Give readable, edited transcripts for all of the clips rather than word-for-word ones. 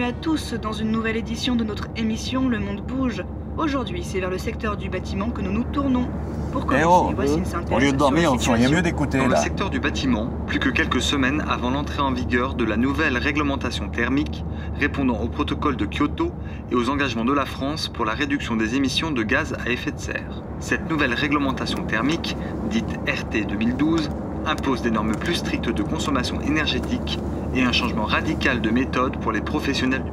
à tous dans une nouvelle édition de notre émission Le Monde Bouge. Aujourd'hui, c'est vers le secteur du bâtiment que nous nous tournons. Pour commencer, voici une synthèse au lieu de dormir, on ferait mieux d'écouter. Dans le secteur du bâtiment, plus que quelques semaines avant l'entrée en vigueur de la nouvelle réglementation thermique, répondant au protocole de Kyoto et aux engagements de la France pour la réduction des émissions de gaz à effet de serre. Cette nouvelle réglementation thermique, dite RT 2012, impose des normes plus strictes de consommation énergétique et un changement radical de méthode pour les professionnels.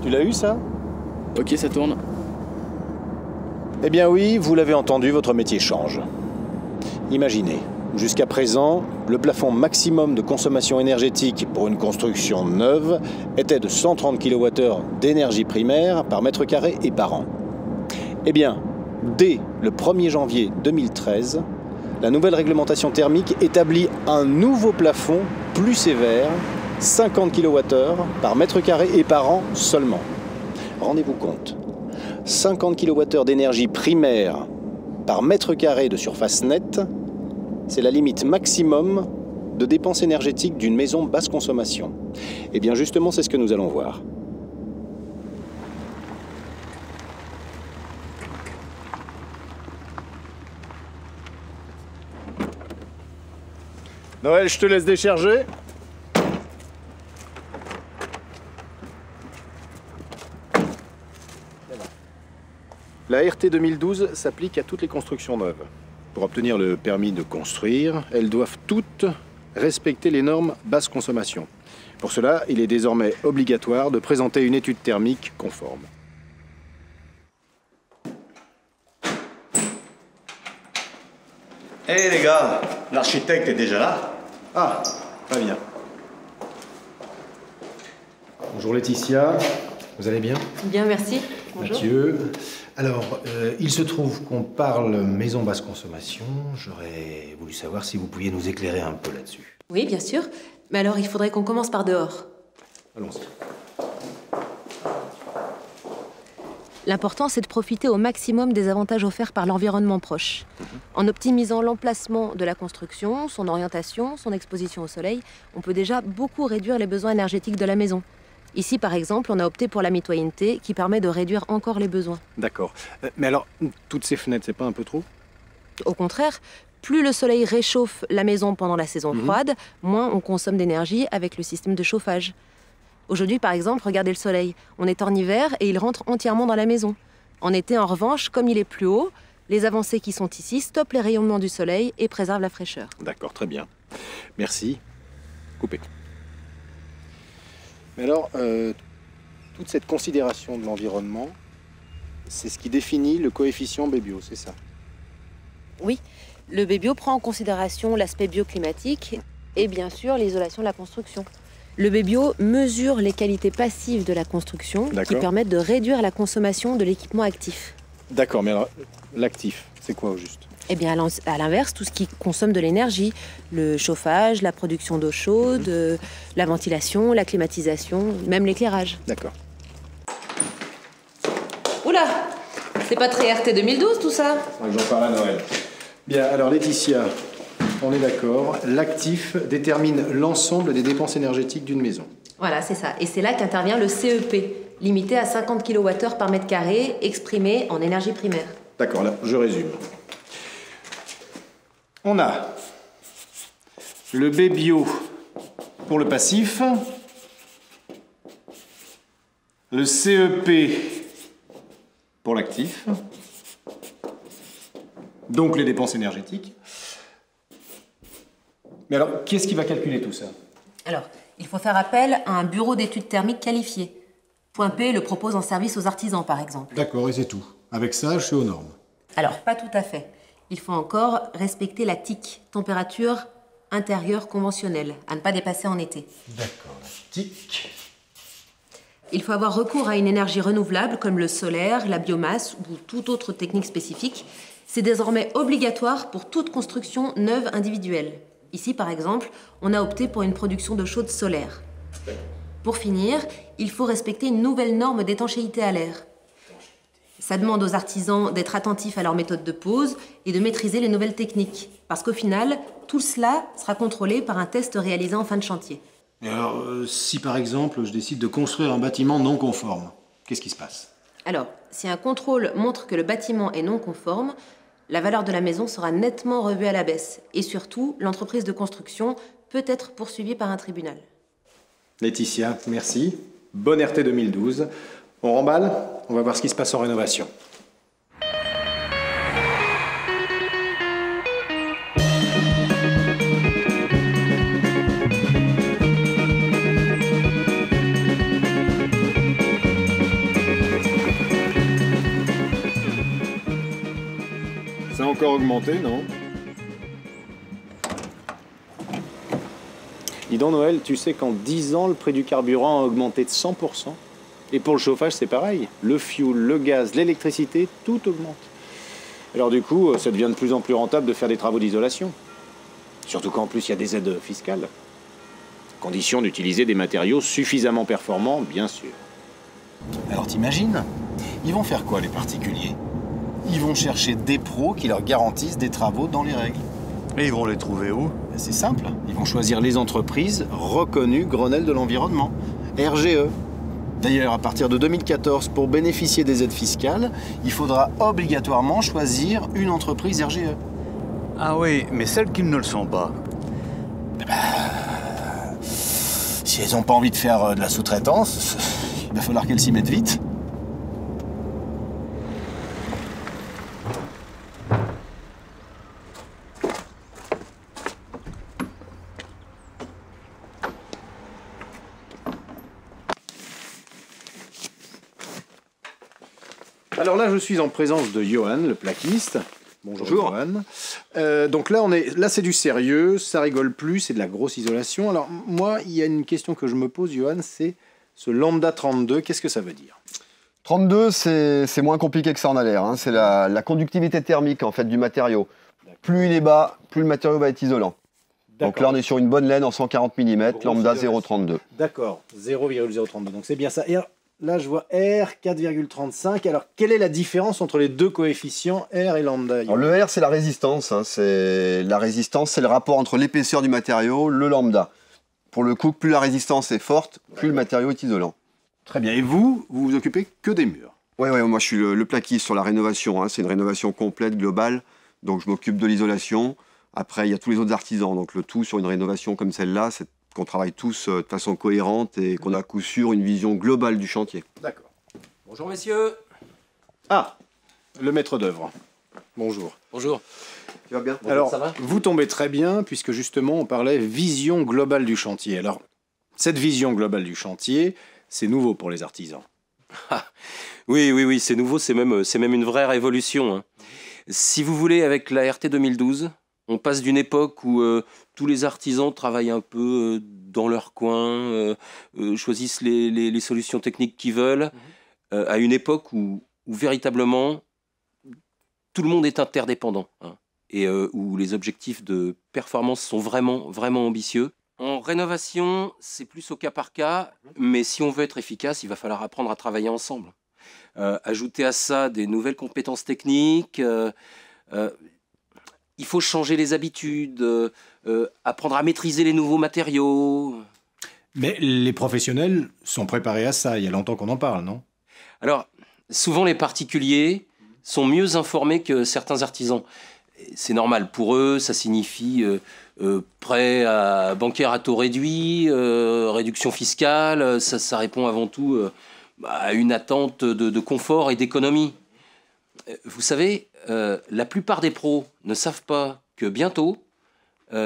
Tu l'as eu, ça? Ok, ça tourne. Eh bien oui, vous l'avez entendu, votre métier change. Imaginez, jusqu'à présent, le plafond maximum de consommation énergétique pour une construction neuve était de 130 kWh d'énergie primaire par mètre carré et par an. Eh bien, dès le 1er janvier 2013, la nouvelle réglementation thermique établit un nouveau plafond plus sévère, 50 kWh par mètre carré et par an seulement. Rendez-vous compte, 50 kWh d'énergie primaire par mètre carré de surface nette, c'est la limite maximum de dépenses énergétiques d'une maison basse consommation. Eh bien justement, c'est ce que nous allons voir. Noël, je te laisse décharger. La RT 2012 s'applique à toutes les constructions neuves. Pour obtenir le permis de construire, elles doivent toutes respecter les normes basse consommation. Pour cela, il est désormais obligatoire de présenter une étude thermique conforme. Eh les gars, l'architecte est déjà là? Ah, très bien. Bonjour Laetitia, vous allez bien? Bien, merci. Bonjour. Mathieu. Alors, il se trouve qu'on parle maison basse consommation. J'aurais voulu savoir si vous pouviez nous éclairer un peu là-dessus. Oui, bien sûr. Mais alors, il faudrait qu'on commence par dehors. Allons-y. L'important, c'est de profiter au maximum des avantages offerts par l'environnement proche. En optimisant l'emplacement de la construction, son orientation, son exposition au soleil, on peut déjà beaucoup réduire les besoins énergétiques de la maison. Ici, par exemple, on a opté pour la mitoyenneté qui permet de réduire encore les besoins. D'accord. Mais alors, toutes ces fenêtres, c'est pas un peu trop? Au contraire, plus le soleil réchauffe la maison pendant la saison froide, moins on consomme d'énergie avec le système de chauffage. Aujourd'hui, par exemple, regardez le soleil. On est en hiver et il rentre entièrement dans la maison. En été, en revanche, comme il est plus haut, les avancées qui sont ici stoppent les rayonnements du soleil et préservent la fraîcheur. D'accord, très bien. Merci. Coupé. Mais alors, toute cette considération de l'environnement, c'est ce qui définit le coefficient Bébio, c'est ça? Oui, le Bébio prend en considération l'aspect bioclimatique et bien sûr l'isolation de la construction. Le Bébio mesure les qualités passives de la construction qui permettent de réduire la consommation de l'équipement actif. D'accord, mais alors, l'actif, c'est quoi au juste? Eh bien, à l'inverse, tout ce qui consomme de l'énergie, le chauffage, la production d'eau chaude, la ventilation, la climatisation, même l'éclairage. D'accord. Oula, c'est pas très RT 2012 tout ça? J'en parle à Noël. Bien, alors Laetitia, on est d'accord, l'actif détermine l'ensemble des dépenses énergétiques d'une maison. Voilà, c'est ça. Et c'est là qu'intervient le CEP, limité à 50 kWh par mètre carré, exprimé en énergie primaire. D'accord, là, je résume. On a le Bébio pour le passif, le CEP pour l'actif, donc les dépenses énergétiques. Mais alors, qui est-ce qui va calculer tout ça? Alors, il faut faire appel à un bureau d'études thermiques qualifié. Point P le propose en service aux artisans, par exemple. D'accord, et c'est tout. Avec ça, je suis aux normes. Alors, pas tout à fait. Il faut encore respecter la TIC, température intérieure conventionnelle, à ne pas dépasser en été. D'accord, la TIC. Il faut avoir recours à une énergie renouvelable comme le solaire, la biomasse ou toute autre technique spécifique. C'est désormais obligatoire pour toute construction neuve individuelle. Ici, par exemple, on a opté pour une production d'eau chaude solaire. Pour finir, il faut respecter une nouvelle norme d'étanchéité à l'air. Ça demande aux artisans d'être attentifs à leur méthode de pose et de maîtriser les nouvelles techniques. Parce qu'au final, tout cela sera contrôlé par un test réalisé en fin de chantier. Et alors, si par exemple, je décide de construire un bâtiment non conforme, qu'est-ce qui se passe? Alors, si un contrôle montre que le bâtiment est non conforme, la valeur de la maison sera nettement revue à la baisse. Et surtout, l'entreprise de construction peut être poursuivie par un tribunal. Laetitia, merci. Bonne RT 2012. On remballe, on va voir ce qui se passe en rénovation. Ça a encore augmenté, non? Dis donc, Noël, tu sais qu'en 10 ans, le prix du carburant a augmenté de 100%. Et pour le chauffage, c'est pareil. Le fioul, le gaz, l'électricité, tout augmente. Alors du coup, ça devient de plus en plus rentable de faire des travaux d'isolation. Surtout qu'en plus, il y a des aides fiscales. Condition d'utiliser des matériaux suffisamment performants, bien sûr. Alors t'imagines? Ils vont faire quoi, les particuliers? Ils vont chercher des pros qui leur garantissent des travaux dans les règles. Et ils vont les trouver où? C'est simple, ils vont choisir les entreprises reconnues Grenelle de l'environnement, RGE. D'ailleurs, à partir de 2014, pour bénéficier des aides fiscales, il faudra obligatoirement choisir une entreprise RGE. Ah oui, mais celles qui ne le sont pas. Si elles n'ont pas envie de faire de la sous-traitance, il va falloir qu'elles s'y mettent vite. Alors là, je suis en présence de Johan, le plaquiste. Bonjour. Johan. Donc là, c'est du sérieux, ça rigole plus, c'est de la grosse isolation. Alors moi, il y a une question que je me pose, Johan, c'est ce lambda 32, qu'est-ce que ça veut dire? 32, c'est moins compliqué que ça en a l'air. Hein. C'est la conductivité thermique en fait du matériau. Plus il est bas, plus le matériau va être isolant. Donc là, on est sur une bonne laine en 140 mm, lambda 0,32. D'accord, 0,032, donc c'est bien ça. Et alors, là, je vois R 4,35. Alors, quelle est la différence entre les deux coefficients R et lambda? Alors, le R, c'est la résistance. Hein. La résistance, c'est le rapport entre l'épaisseur du matériau, le lambda. Pour le coup, plus la résistance est forte, plus le matériau est isolant. Très bien. Et vous vous occupez que des murs? Oui, moi, je suis le plaquiste sur la rénovation. Hein. C'est une rénovation complète, globale. Donc, je m'occupe de l'isolation. Après, il y a tous les autres artisans. Donc, le tout sur une rénovation comme celle-là, c'est qu'on travaille tous de façon cohérente et qu'on a à coup sûr une vision globale du chantier. D'accord. Bonjour messieurs. Ah, le maître d'œuvre. Bonjour. Bonjour. Tu vas bien? Alors, ça va? vous tombez très bien puisque justement on parlait vision globale du chantier. Alors, cette vision globale du chantier, c'est nouveau pour les artisans. Oui, c'est nouveau, c'est même une vraie révolution. Hein. Si vous voulez, avec la RT 2012, on passe d'une époque où tous les artisans travaillent un peu dans leur coin, choisissent les solutions techniques qu'ils veulent, à une époque où véritablement tout le monde est interdépendant, hein, et où les objectifs de performance sont vraiment ambitieux. En rénovation, c'est plus au cas par cas, mais si on veut être efficace, il va falloir apprendre à travailler ensemble. Ajouter à ça des nouvelles compétences techniques. Il faut changer les habitudes, apprendre à maîtriser les nouveaux matériaux. Mais les professionnels sont préparés à ça, il y a longtemps qu'on en parle, non? Alors, souvent les particuliers sont mieux informés que certains artisans. C'est normal, pour eux, ça signifie prêt bancaire à taux réduit, réduction fiscale, ça répond avant tout à une attente de confort et d'économie. Vous savez, la plupart des pros ne savent pas que bientôt,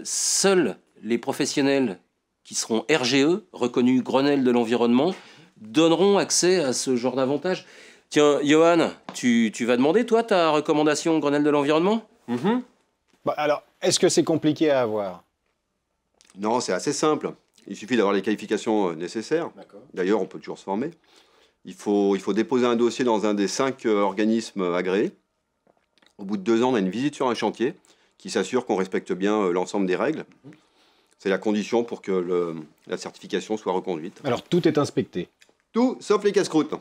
seuls les professionnels qui seront RGE, reconnus Grenelle de l'environnement, donneront accès à ce genre d'avantages. Tiens, Johan, tu vas demander, toi, ta recommandation Grenelle de l'environnement? Bah, alors, est-ce que c'est compliqué à avoir? Non, c'est assez simple. Il suffit d'avoir les qualifications nécessaires. D'ailleurs, on peut toujours se former. Il faut déposer un dossier dans un des 5 organismes agréés. Au bout de 2 ans, on a une visite sur un chantier qui s'assure qu'on respecte bien l'ensemble des règles. C'est la condition pour que la certification soit reconduite. Alors, tout est inspecté? Tout, sauf les casse-croûtes.